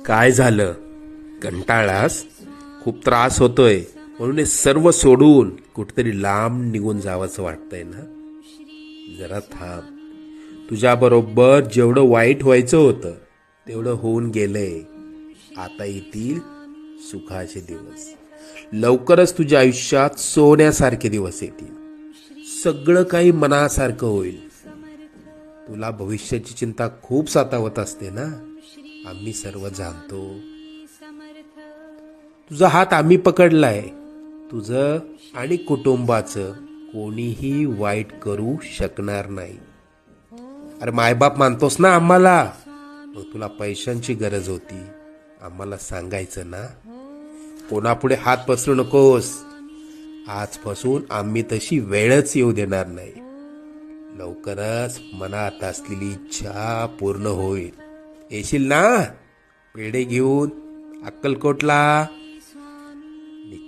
काय झालं? कंटाळलास? खूप त्रास होतोय म्हणून हे सर्व सोडून कुठेतरी लांब निघून जावंसं वाटतंय ना? जरा थांब. तुझ्या बरोबर जेवढं वाईट व्हायचं होतं तेवढं होऊन गेलंय. आता येतील सुखाचे दिवस. लवकरच तुझ्या आयुष्यात सोन्यासारखे दिवस येतील. सगळं काही मनासारखं होईल. तुला भविष्याची चिंता खूप सतावत असते ना? आम्ही सर्व जाणतो. तुझा हात आम्ही पकडलाय. तुझं आणि कुटुंबाचं कोणीही वाईट करू शकणार नाही. अरे मायबाप मानतोस ना आम्हाला? मग तुला पैशांची गरज होती, आम्हाला सांगायचं ना? कोणापुढे हात पसरू नकोस. आजपासून आम्ही तशी वेळच येऊ देणार नाही. लवकरच मनात असलेली इच्छा पूर्ण होईल. येशील ना पेढे घेऊन अक्कलकोटला?